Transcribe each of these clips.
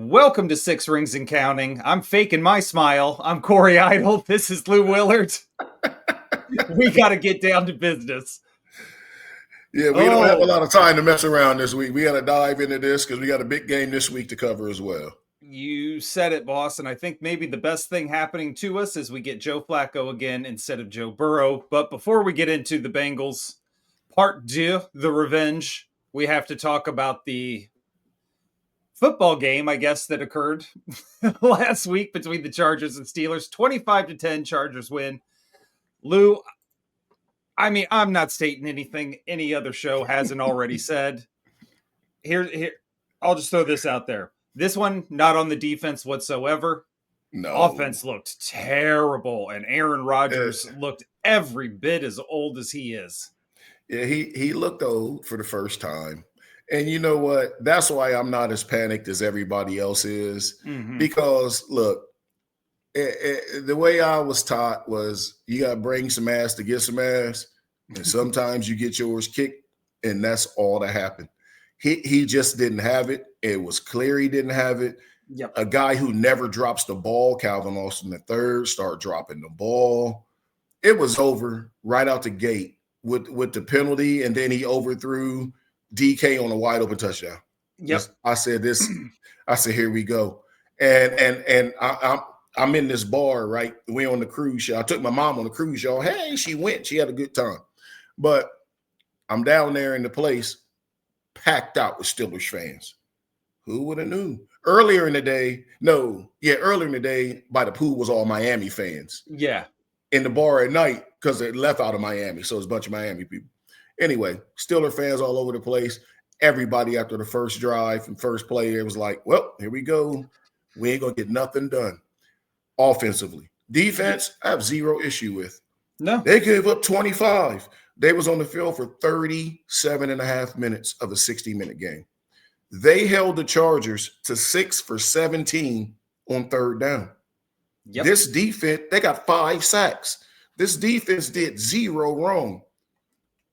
Welcome to Six Rings and Counting. I'm faking my smile. I'm Corey Idle. This is Lou Willard. We got to get down to business. Yeah, we don't have a lot of time to mess around this week. We got to dive into this because we got a big game this week to cover as well. You said it, boss, and I think maybe the best thing happening to us is we get Joe Flacco again instead of Joe Burrow. But before we get into the Bengals, part two, the revenge, we have to talk about the football game, I guess, that occurred last week between the Chargers and Steelers. 25-10, Chargers win. Lou, I mean, I'm not stating anything any other show hasn't already said. Here, I'll just throw this out there. This one, not on the defense whatsoever. No. Offense looked terrible, and Aaron Rodgers looked every bit as old as he is. Yeah, he looked old for the first time. And you know what? That's why I'm not as panicked as everybody else is. Mm-hmm. Because, look, the way I was taught was you got to bring some ass to get some ass. And sometimes you get yours kicked, and that's all that happened. He just didn't have it. It was clear he didn't have it. Yep. A guy who never drops the ball, Calvin Austin III, start dropping the ball. It was over right out the gate with the penalty, and then he overthrew DK on a wide open touchdown. Yep. I said, here we go. And I'm in this bar, right? We on the cruise show. I took my mom on the cruise show. Hey, she went. She had a good time. But I'm down there in the place, packed out with Steelers fans. Who would have knew? Earlier in the day, by the pool was all Miami fans. Yeah. In the bar at night, because it left out of Miami. So it's a bunch of Miami people. Anyway, Steeler fans all over the place. Everybody after the first drive and first play, it was like, well, here we go. We ain't going to get nothing done offensively. Defense, I have zero issue with. No. They gave up 25. They was on the field for 37 and a half minutes of a 60-minute game. They held the Chargers to 6 for 17 on third down. Yep. This defense, they got 5 sacks. This defense did zero wrong.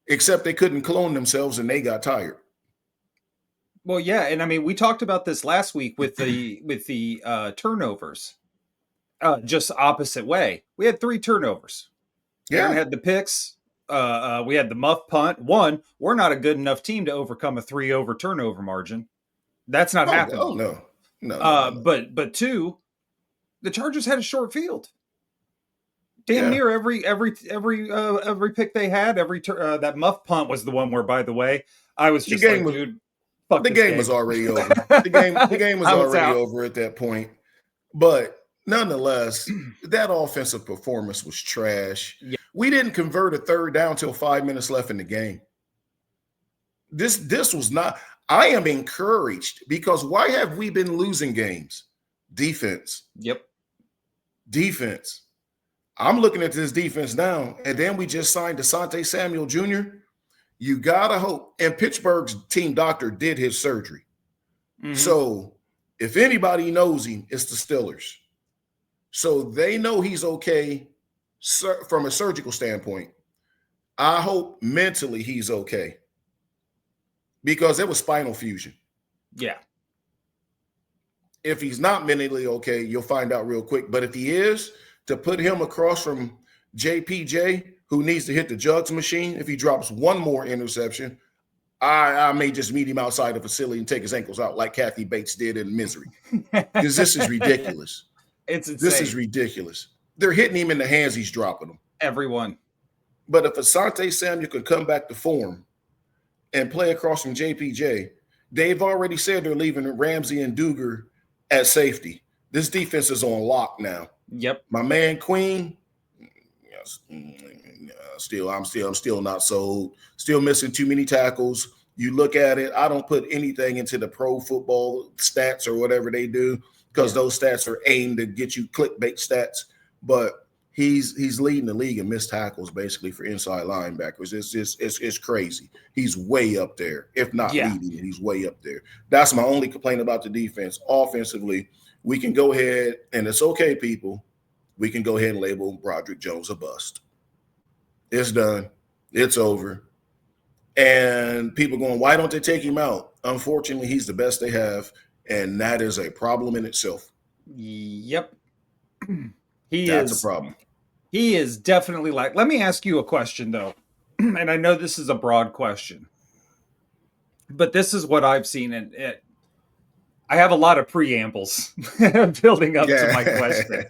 Except they couldn't clone themselves and they got tired. Well, yeah, and I mean, we talked about this last week with the turnovers. Just opposite way. We had 3 turnovers. Yeah, Aaron had the picks. We had the muff punt. One, we're not a good enough team to overcome a 3 turnover margin. That's not happening. Oh no. But 2, the Chargers had a short field. Damn near every pick they had, that muff punt was the one where, by the way, I was just dude, fuck the game was already over. The game was already over at that point. But nonetheless, that offensive performance was trash. Yeah. We didn't convert a third down till 5 minutes left in the game. This was not. I am encouraged because why have we been losing games? Defense. Yep. Defense. I'm looking at this defense now, and then we just signed Asante Samuel Jr. You got to hope. And Pittsburgh's team doctor did his surgery. Mm-hmm. So if anybody knows him, it's the Steelers. So they know he's okay from a surgical standpoint. I hope mentally he's okay because it was spinal fusion. Yeah. If he's not mentally okay, you'll find out real quick. But if he is, to put him across from JPJ, who needs to hit the JUGS machine, if he drops one more interception, I may just meet him outside the facility and take his ankles out like Kathy Bates did in Misery. Because this is ridiculous. It's insane. This is ridiculous. They're hitting him in the hands. He's dropping them. Everyone. But if Asante Samuel can come back to form and play across from JPJ, they've already said they're leaving Ramsey and Duger at safety. This defense is on lock now. Yep. My man Queen, I'm still not sold. Still missing too many tackles. You look at it, I don't put anything into the pro football stats or whatever they do because those stats are aimed to get you clickbait stats. But he's leading the league in missed tackles basically for inside linebackers. It's crazy. He's way up there. If not leading it, he's way up there. That's my only complaint about the defense. Offensively, we can go ahead, and it's okay, people. We can go ahead and label Broderick Jones a bust. It's done. It's over. And people going, why don't they take him out? Unfortunately, he's the best they have. And that is a problem in itself. Yep. That's a problem. He is definitely like, let me ask you a question though. And I know this is a broad question, but this is what I've seen. And I have a lot of preambles building up to my question.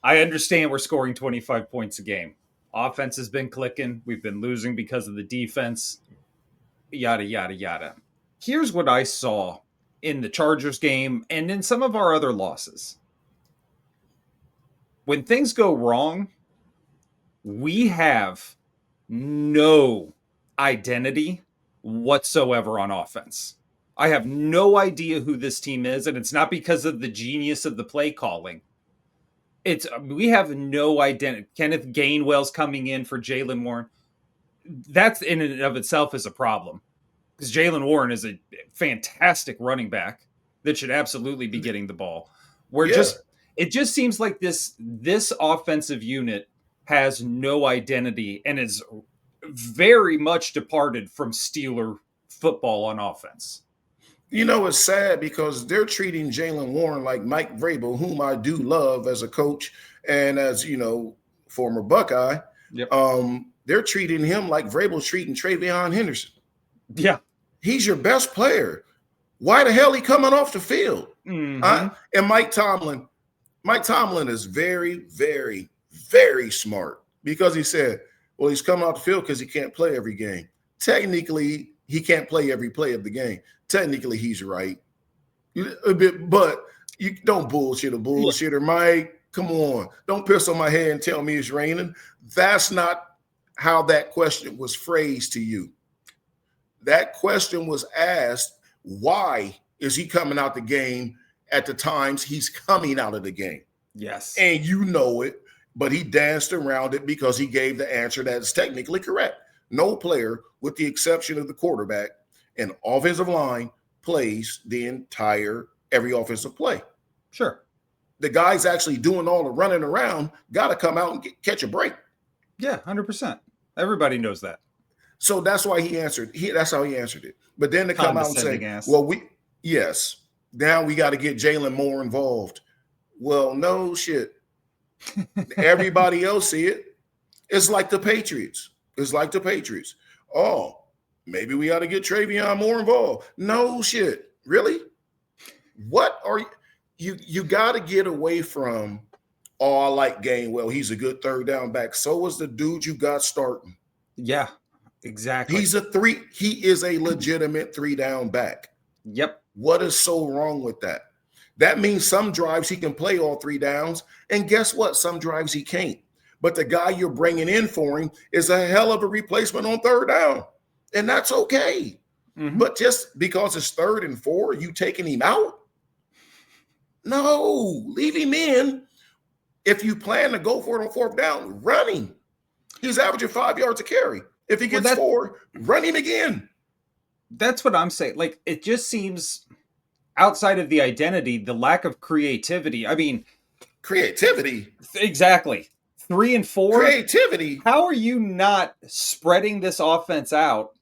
I understand we're scoring 25 points a game. Offense has been clicking. We've been losing because of the defense. Yada, yada, yada. Here's what I saw in the Chargers game and in some of our other losses. When things go wrong, we have no identity whatsoever on offense. I have no idea who this team is, and it's not because of the genius of the play calling. We have no identity. Kenneth Gainwell's coming in for Jaylen Warren. That's in and of itself is a problem, because Jaylen Warren is a fantastic running back that should absolutely be getting the ball. It just seems like this offensive unit has no identity and is very much departed from Steeler football on offense. You know, it's sad because they're treating Jaylen Warren like Mike Vrabel, whom I do love as a coach and as, former Buckeye. Yep. They're treating him like Vrabel's treating Travion Henderson. Yeah. He's your best player. Why the hell he coming off the field? Mm-hmm. And Mike Tomlin is very, very, very smart, because he said, well, he's coming off the field because he can't play every game. Technically, he can't play every play of the game. Technically, he's right. But you don't bullshit a bullshitter, Mike. Come on. Don't piss on my head and tell me it's raining. That's not how that question was phrased to you. That question was asked, why is he coming out the game at the times he's coming out of the game? Yes. And you know it, but he danced around it because he gave the answer that is technically correct. No player, with the exception of the quarterback and offensive line, plays every offensive play. Sure. The guys actually doing all the running around got to come out and catch a break. Yeah, 100%. Everybody knows that. So that's why he answered. That's how he answered it. But then to come out and say, now we got to get Jaylen more involved. Well, no shit. Everybody else see it. It's like the Patriots. Oh, maybe we ought to get Travion more involved. No shit. Really? What are you? You got to get away from, oh, I like Gainwell. He's a good third down back. So was the dude you got starting. Yeah, exactly. He is a legitimate 3-down back. Yep. What is so wrong with that? That means some drives he can play all 3 downs. And guess what? Some drives he can't. But the guy you're bringing in for him is a hell of a replacement on 3rd down. And that's okay. Mm-hmm. But just because it's 3rd and 4, you taking him out? No, leave him in. If you plan to go for it on 4th down, run him. He's averaging 5 yards a carry. If he gets 4, run him again. That's what I'm saying. Like, it just seems, outside of the identity, the lack of creativity. I mean, creativity. Exactly. 3 and 4. Creativity. How are you not spreading this offense out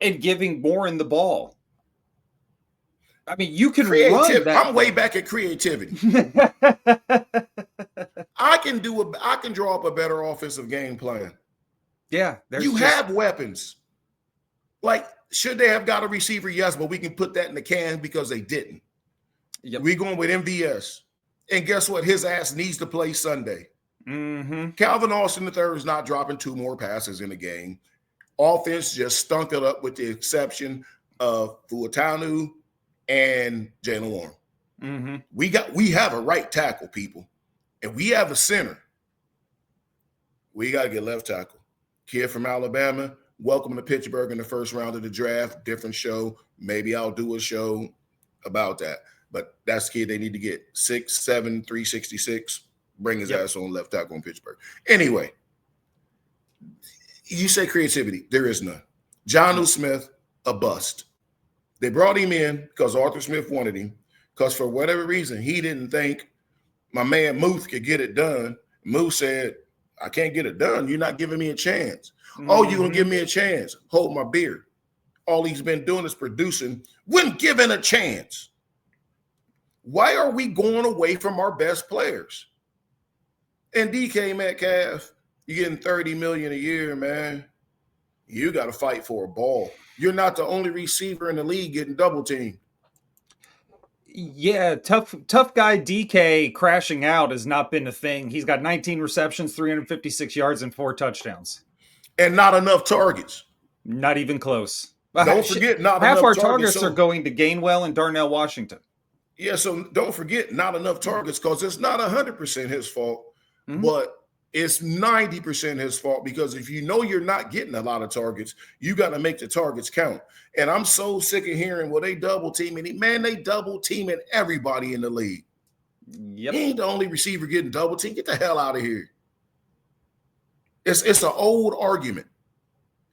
and giving Warren the ball? I mean, you can run that. I'm way back at creativity. I can draw up a better offensive game plan. Yeah. You have weapons. Like, should they have got a receiver? Yes, but we can put that in the can because they didn't. Yep. We're going with MVS. And guess what? His ass needs to play Sunday. Mm-hmm. Calvin Austin III is not dropping 2 more passes in a game. Offense just stunk it up with the exception of Fuatanu and Jaylen Warren. Mm-hmm. We have a right tackle, people, and we have a center. We got to get left tackle. Kid from Alabama, welcome to Pittsburgh in the 1st round of the draft. Different show. Maybe I'll do a show about that. But that's the kid they need to get. 6'7", 366. Bring his ass on left tackle in Pittsburgh. Anyway, you say creativity. There is none. Jonnu Smith, a bust. They brought him in because Arthur Smith wanted him, because for whatever reason, he didn't think my man Muth could get it done. Muth said, I can't get it done. You're not giving me a chance. Mm-hmm. Oh, you're going to give me a chance. Hold my beer. All he's been doing is producing when given a chance. Why are we going away from our best players? And DK Metcalf, you're getting $30 million a year, man. You got to fight for a ball. You're not the only receiver in the league getting double teamed. Yeah, tough guy DK crashing out has not been a thing. He's got 19 receptions, 356 yards, and 4 touchdowns. And not enough targets. Not even close. Don't forget, not Half enough our targets. targets are going to Gainwell and Darnell Washington. Yeah, so don't forget, not enough targets, because it's not 100% his fault, but it's 90% his fault, because if you know you're not getting a lot of targets, you got to make the targets count. And I'm so sick of hearing, well, they double teaming. Man, they double teaming everybody in the league. Yep. He ain't the only receiver getting double teamed. Get the hell out of here. It's an old argument.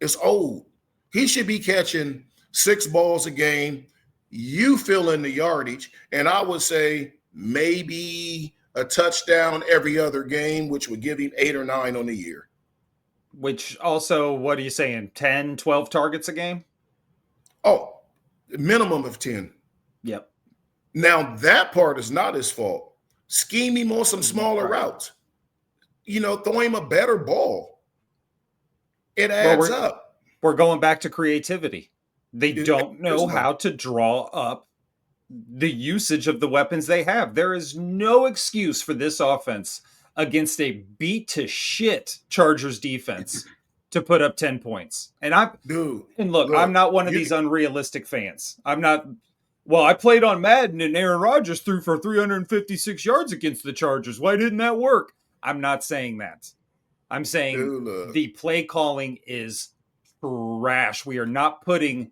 It's old. He should be catching 6 balls a game. You fill in the yardage, and I would say maybe a touchdown every other game, which would give him 8 or 9 on the year. Which also, what are you saying, 10, 12 targets a game? Oh, minimum of 10. Yep. Now, that part is not his fault. Scheme him on some smaller routes. Throw him a better ball. It adds up. We're going back to creativity. They don't know how to draw up the usage of the weapons they have. There is no excuse for this offense against a beat to shit Chargers defense to put up 10 points. And look, I'm not one of these unrealistic fans. I'm not. Well, I played on Madden and Aaron Rodgers threw for 356 yards against the Chargers. Why didn't that work? I'm not saying that. I'm saying the play calling is trash. We are not putting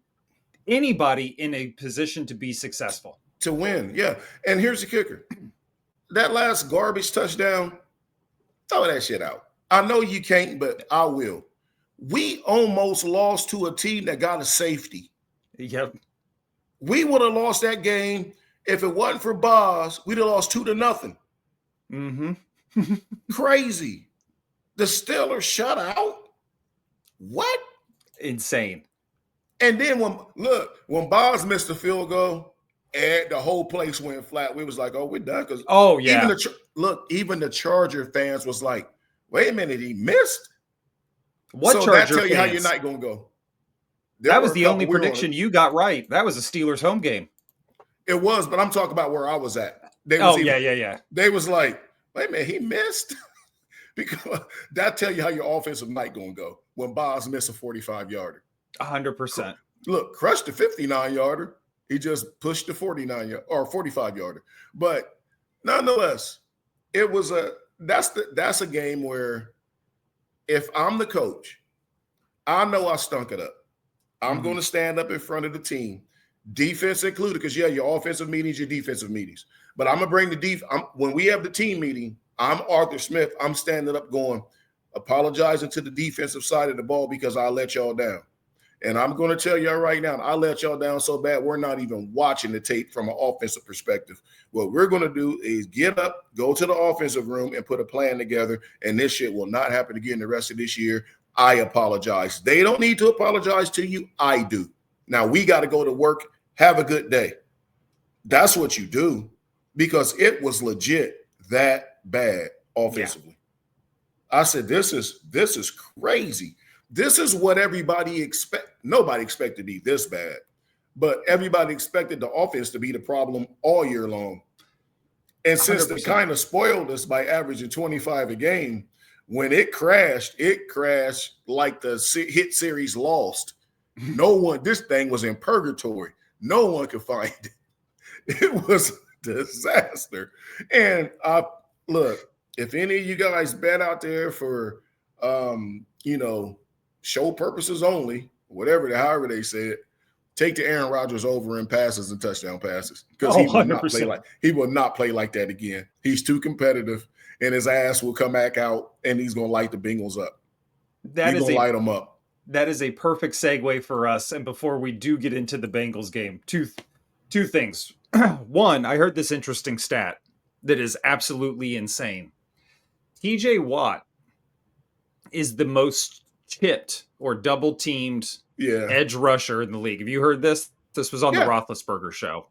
anybody in a position to be successful. To win, yeah. And here's the kicker. That last garbage touchdown, throw that shit out. I know you can't, but I will. We almost lost to a team that got a safety. Yep. We would have lost that game if it wasn't for Boz. We'd have lost 2-0. Mm-hmm. Crazy. The Steelers shut out? What? Insane. And then when Boz missed the field goal, and the whole place went flat, we was like, oh, we're done. Because even the Charger fans was like, wait a minute, he missed? What Charger that tell you fans? How your night going to go. That was the only prediction you got right. That was a Steelers home game. It was, but I'm talking about where I was at. Yeah. They was like, wait a minute, he missed? Because that tell you how your offensive night going to go when Boz missed a 45-yarder. 100%. Look, crushed the 59-yarder. He just pushed the 45-yarder. But nonetheless, that's a game where if I'm the coach, I know I stunk it up. I'm going to stand up in front of the team, defense included, because your offensive meetings, your defensive meetings. But I'm going to bring when we have the team meeting, I'm Arthur Smith. I'm standing up going, apologizing to the defensive side of the ball because I let y'all down. And I'm going to tell y'all right now, I let y'all down so bad, we're not even watching the tape from an offensive perspective. What we're going to do is get up, go to the offensive room, and put a plan together, and this shit will not happen again the rest of this year. I apologize. They don't need to apologize to you. I do. Now, we got to go to work. Have a good day. That's what you do, because it was legit that bad offensively. Yeah. I said, this is crazy. This is what everybody expect. Nobody expected to be this bad, but everybody expected the offense to be the problem all year long. And since 100%. They kind of spoiled us by averaging 25 a game, when it crashed like the hit series Lost. This thing was in purgatory. No one could find it. It was a disaster. And look, if any of you guys bet out there for, show purposes only, however they say it, take the Aaron Rodgers over in passes and touchdown passes, because he will not play like that again. He's too competitive, and his ass will come back out, and he's going to light the Bengals up. He's going to light them up. That is a perfect segue for us. And before we do get into the Bengals game, two things. One, I heard this interesting stat that is absolutely insane. TJ Watt is the most chipped or double teamed edge rusher in the league. Have you heard this? This was on the Roethlisberger show.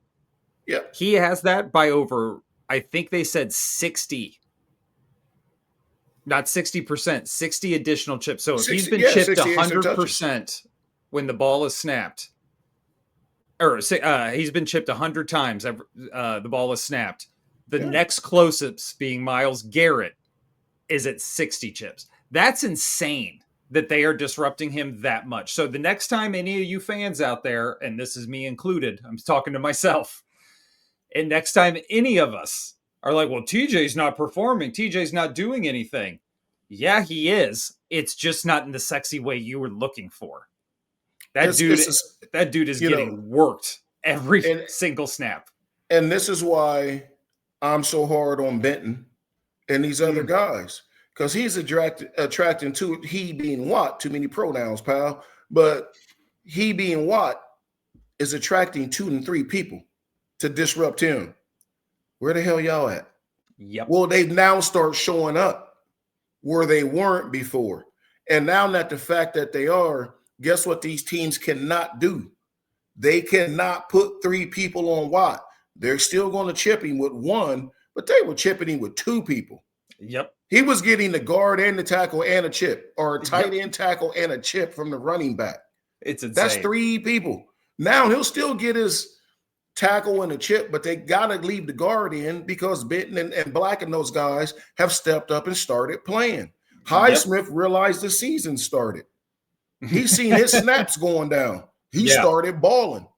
Yeah. He has that by over, I think they said 60, not 60%, 60 additional chips. So if he's 60, been yeah, chipped 60 extra touches. 100% when the ball is snapped, or he's been chipped 100 times, the ball is snapped. The Yeah. next closest being Myles Garrett is at 60 chips. That's insane that they are disrupting him that much. So the next time any of you fans out there, and this is me included, I'm talking to myself, and next time any of us are like, well, TJ's not performing, TJ's not doing anything. Yeah, he is. It's just not in the sexy way you were looking for. That dude, that dude is getting worked every and single snap. and this is why I'm so hard on Benton and these other guys, because he's attracting to he being Watt, too many pronouns, pal. But he being Watt is attracting 2 and 3 people to disrupt him. Where the hell y'all at? Yep. Well, they now start showing up where they weren't before. And now that the fact that they are, guess what these teams cannot do? They cannot put 3 people on Watt. They're still going to chip him with 1, but they were chipping him with 2 people. Yep. He was getting the guard and the tackle and a chip, or a tight end tackle and a chip from the running back. It's insane. That's 3 people. Now he'll still get his tackle and a chip, but they got to leave the guard in because Benton and Black and those guys have stepped up and started playing. Highsmith realized the season started. He's seen his snaps going down. He started balling.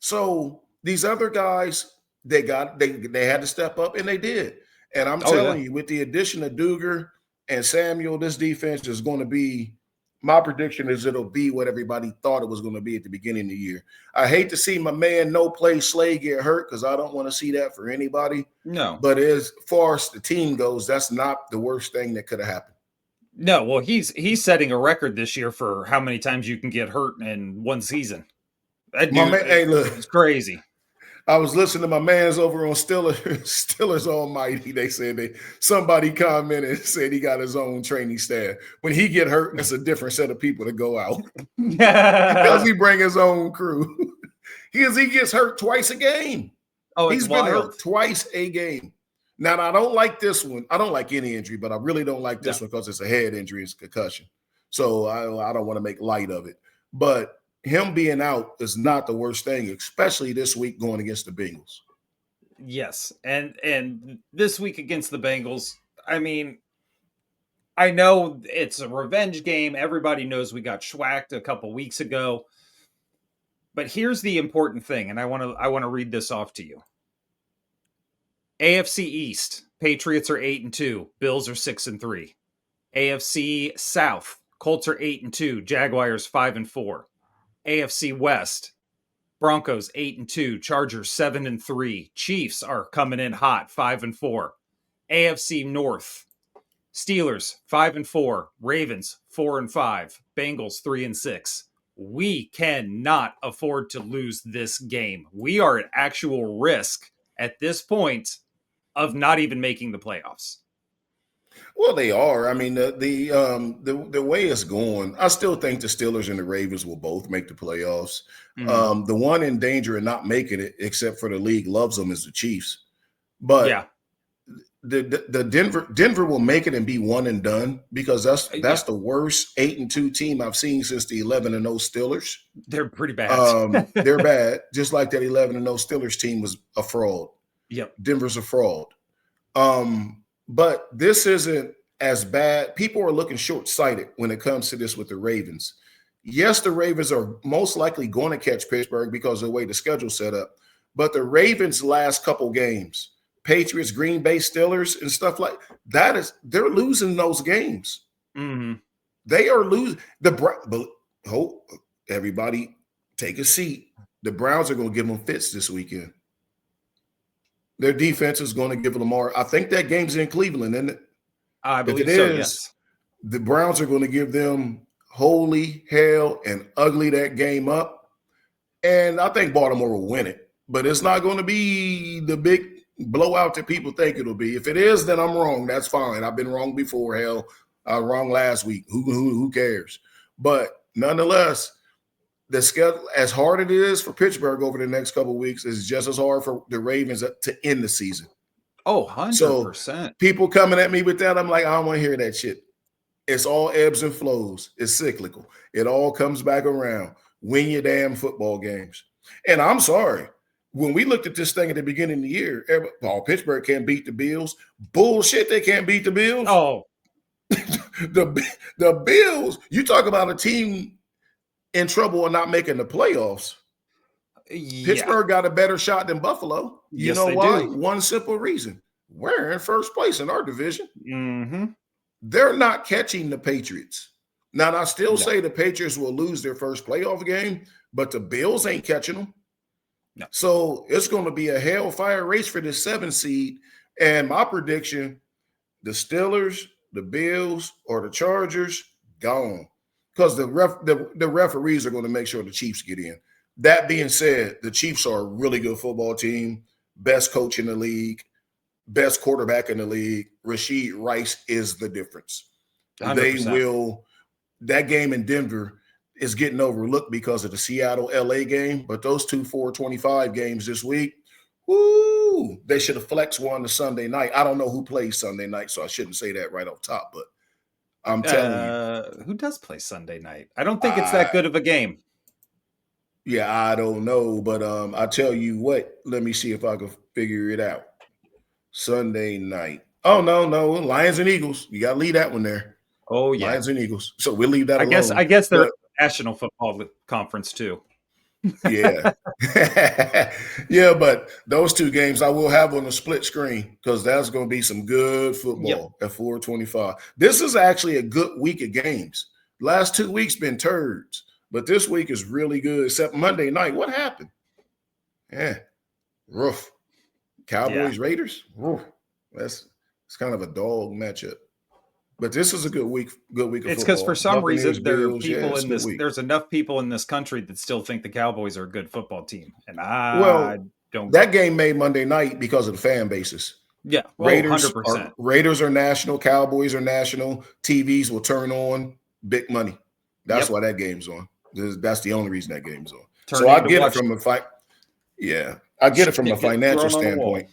So these other guys, they had to step up, and they did. And I'm telling you, with the addition of Duger and Samuel, this defense is going to be, my prediction is it'll be what everybody thought it was going to be at the beginning of the year. I hate to see my man No Play Slay get hurt because I don't want to see that for anybody. No. But as far as the team goes, that's not the worst thing that could have happened. No, well, he's setting a record this year for how many times you can get hurt in one season. That dude, hey, look, it's crazy. I was listening to my man's over on Steelers Almighty. They said somebody commented and said he got his own training staff. When he get hurt, it's a different set of people to go out because he bring his own crew. he gets hurt twice a game. Oh, he's been hurt twice a game. Now, I don't like this one. I don't like any injury, but I really don't like this one because it's a head injury, it's concussion. So I don't want to make light of it. But him being out is not the worst thing, especially this week going against the Bengals. Yes, and this week against the Bengals, I mean, I know it's a revenge game. Everybody knows we got schwacked a couple weeks ago. But here's the important thing, and I want to read this off to you. AFC East, Patriots are 8-2, Bills are 6-3. AFC South, Colts are 8-2, Jaguars 5-4. AFC West, Broncos 8-2, Chargers 7-3. Chiefs are coming in hot, 5-4. AFC North, Steelers 5-4, Ravens 4-5, Bengals 3-6. We cannot afford to lose this game. We are at actual risk at this point of not even making the playoffs. Well, they are. I mean, the way it's going, I still think the Steelers and the Ravens will both make the playoffs. Mm-hmm. The one in danger of not making it, except for the league loves them, is the Chiefs. But the Denver will make it and be one and done because that's the worst 8-2 team I've seen since the 11-0 Steelers. They're pretty bad. They're bad, just like that 11-0 Steelers team was a fraud. Yep, Denver's a fraud. But this isn't as bad. People are looking short-sighted when it comes to this with the Ravens. Yes, the Ravens are most likely going to catch Pittsburgh because of the way the schedule's set up. But the Ravens' last couple games, Patriots, Green Bay, Steelers, and stuff like that, they're losing those games. Mm-hmm. They are losing. Everybody take a seat. The Browns are going to give them fits this weekend. Their defense is going to give Lamar. I think that game's in Cleveland, isn't it? I believe so, yes. The Browns are going to give them holy hell and ugly that game up. And I think Baltimore will win it. But it's not going to be the big blowout that people think it'll be. If it is, then I'm wrong. That's fine. I've been wrong before. Hell, I was wrong last week. Who cares? But nonetheless, the schedule, as hard it is for Pittsburgh over the next couple of weeks, is just as hard for the Ravens to end the season. Oh, So 100%. people coming at me with that, I'm like, I don't want to hear that shit. It's all ebbs and flows. It's cyclical. It all comes back around. Win your damn football games. And I'm sorry. When we looked at this thing at the beginning of the year, Pittsburgh can't beat the Bills. Bullshit, they can't beat the Bills. Oh, the Bills, you talk about a team in trouble and not making the playoffs. yeah. Pittsburgh got a better shot than Buffalo. You Yes, know they why? do. One simple reason. We're in first place in our division. Mm-hmm. They're not catching the Patriots. Now, I still No. say the Patriots will lose their first playoff game, but the Bills ain't catching them. No. So it's going to be a hellfire race for the 7th seed. And my prediction, the Steelers, the Bills, or the Chargers, gone. Because the referees are going to make sure the Chiefs get in. That being said, the Chiefs are a really good football team, best coach in the league, best quarterback in the league. Rashid Rice is the difference. 100%. They will. That game in Denver is getting overlooked because of the Seattle-LA game, but those 2 4-25 games this week, woo, they should have flexed one to Sunday night. I don't know who plays Sunday night, so I shouldn't say that right off top, but I'm telling you. Who does play Sunday night? I don't think it's that good of a game. Yeah, I don't know, but I tell you what, let me see if I can figure it out. Sunday night. Oh, no, Lions and Eagles. You got to leave that one there. Oh, yeah. Lions and Eagles. So we'll leave that alone. I guess they're National Football Conference too. Yeah. Yeah, but those 2 games I will have on the split screen because that's going to be some good football at 4:25. This is actually a good week of games. Last 2 weeks been turds, but this week is really good, except Monday night. What happened? Yeah. Rough. Cowboys, Raiders? Woof. It's kind of a dog matchup. But this is a good week of football. It's because for some reason there are people in this. There's enough people in this country that still think the Cowboys are a good football team, and I don't. That game made Monday night because of the fan bases. Yeah, Raiders 100%. Raiders are national. Cowboys are national. TVs will turn on big money. That's why that game's on. That's the only reason that game's on. So I get it from a fight. Yeah, I get it from a financial standpoint.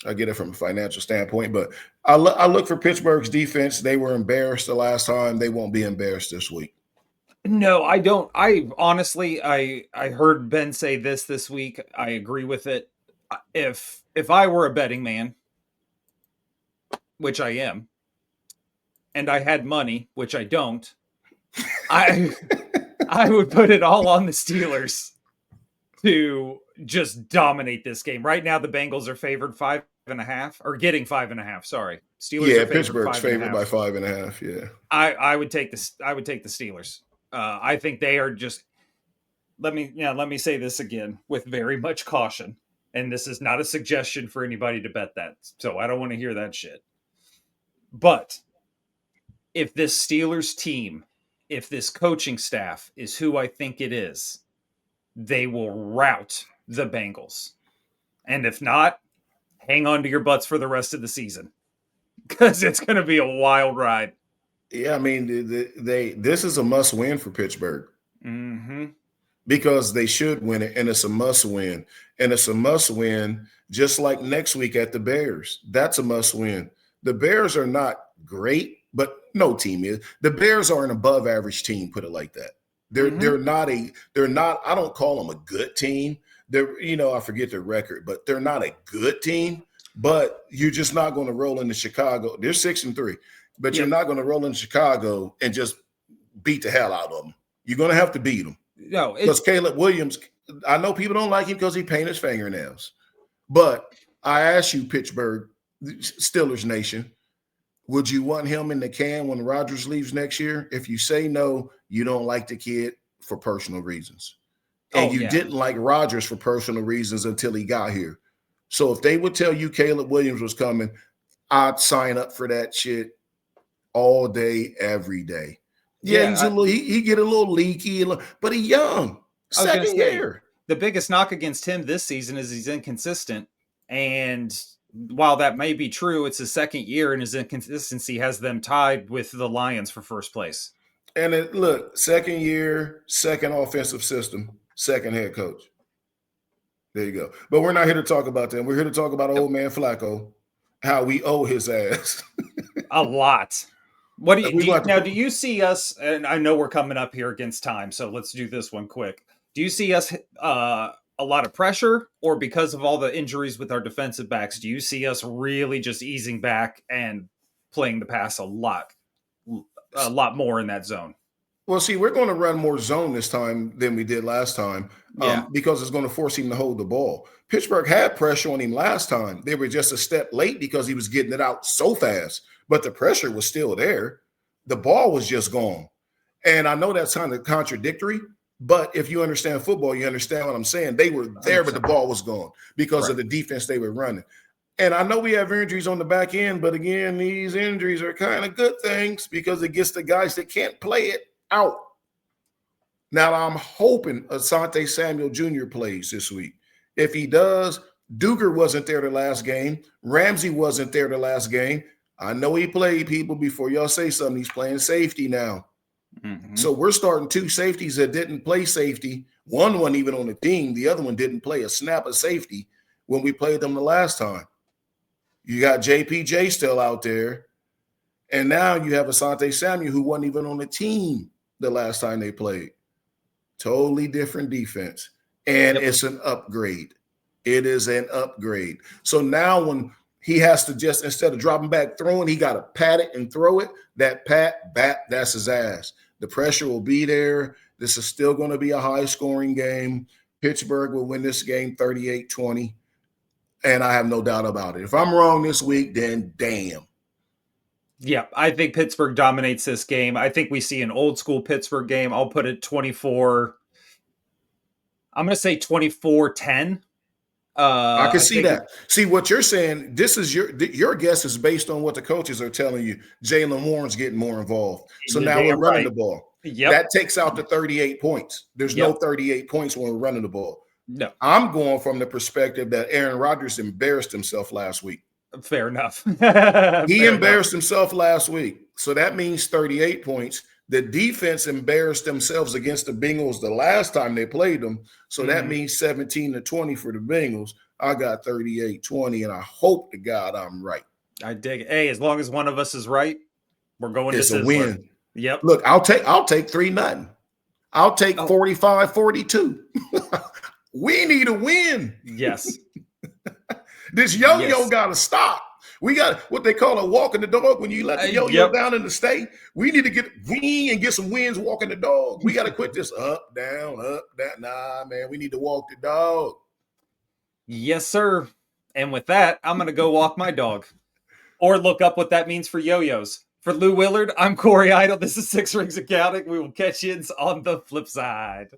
I get it from a financial standpoint, but I look for Pittsburgh's defense. They were embarrassed the last time. They won't be embarrassed this week. No, I don't. I honestly, I heard Ben say this week. I agree with it. If I were a betting man, which I am, and I had money, which I don't, I would put it all on the Steelers to just dominate this game. Right now, the Bengals are favored 5.5, or getting 5.5. Sorry, Steelers. Yeah, Pittsburgh's favored by 5.5. Yeah, I would take this. I would take the Steelers. I think they are just. Let me say this again with very much caution, and this is not a suggestion for anybody to bet that. So I don't want to hear that shit. But if this Steelers team, if this coaching staff is who I think it is, they will rout the Bengals. And if not, hang on to your butts for the rest of the season because it's going to be a wild ride. Yeah, I mean, this is a must win for Pittsburgh because they should win it, and it's a must win. And it's a must win just like next week at the Bears. That's a must win. The Bears are not great, but no team is. The Bears are an above average team, put it like that. They're not, I don't call them a good team. I forget their record, but they're not a good team. But you're just not going to roll into Chicago. They're 6-3, but you're not going to roll into Chicago and just beat the hell out of them. You're going to have to beat them. No, because Caleb Williams, I know people don't like him because he painted his fingernails. But I ask you, Pittsburgh, Steelers Nation, would you want him in the can when Rodgers leaves next year? If you say no, you don't like the kid for personal reasons. And you didn't like Rodgers for personal reasons until he got here. So if they would tell you Caleb Williams was coming, I'd sign up for that shit all day, every day. Yeah, he's he get a little leaky, but he's young. Second year. The biggest knock against him this season is he's inconsistent. And while that may be true, it's his second year, and his inconsistency has them tied with the Lions for first place. And look, second year, second offensive system, second head coach. There you go. But we're not here to talk about them. We're here to talk about Yep. old man Flacco, how we owe his ass. A lot. What do you, we want now? to. Do you see us? And I know we're coming up here against time, so let's do this one quick. Do you see us a lot of pressure, or because of all the injuries with our defensive backs, do you see us really just easing back and playing the pass a lot more in that zone? Well, see, we're going to run more zone this time than we did last time Yeah, because it's going to force him to hold the ball. Pittsburgh had pressure on him last time. They were just a step late because he was getting it out so fast, but the pressure was still there. The ball was just gone. And I know that's kind of contradictory, but if you understand football, you understand what I'm saying. They were there, but the ball was gone because of the defense they were running. And I know we have injuries on the back end, but again, these injuries are kind of good things because it gets the guys that can't play it out. Now, I'm hoping Asante Samuel Jr. plays this week. If he does, Duger wasn't there the last game. Ramsey wasn't there the last game. I know he played, people, before y'all say something. He's playing safety now. Mm-hmm. So we're starting two safeties that didn't play safety. One wasn't even on the team. The other one didn't play a snap of safety when we played them the last time. You got JPJ still out there. And now you have Asante Samuel, who wasn't even on the team the last time they played. Totally different defense. And it's an upgrade. It is an upgrade. So now when he has to just, instead of dropping back throwing, he got to pat it and throw it. That that's his ass. The pressure will be there. This is still going to be a high-scoring game. Pittsburgh will win this game 38-20. And I have no doubt about it. If I'm wrong this week, then damn. Yeah, I think Pittsburgh dominates this game. I think we see an old school Pittsburgh game. I'll put it 24. I'm going to say 24-10. I can see that. See what you're saying. This is your guess is based on what the coaches are telling you. Jaylen Warren's getting more involved. So now we're running the ball. Yep. That takes out the 38 points. There's no 38 points when we're running the ball. No. I'm going from the perspective that Aaron Rodgers embarrassed himself last week. Fair enough. He embarrassed himself last week. So that means 38 points. The defense embarrassed themselves against the Bengals the last time they played them. So that means 17-20 for the Bengals. I got 38-20, and I hope to God I'm right. I dig it. Hey, as long as one of us is right, we're going to Sizzler. A win. Yep. Look, I'll take 3-0. I'll take 45-42. We need a win. Yes. This yo-yo got to stop. We got what they call a walking the dog when you let the yo-yo down in the state. We need to get and get some wins walking the dog. We got to quit this up, down. Nah, man, we need to walk the dog. Yes, sir. And with that, I'm going to go walk my dog or look up what that means for yo-yos. For Lou Willard, I'm Corey Idle. This is Six Rings Accounting. We will catch you on the flip side.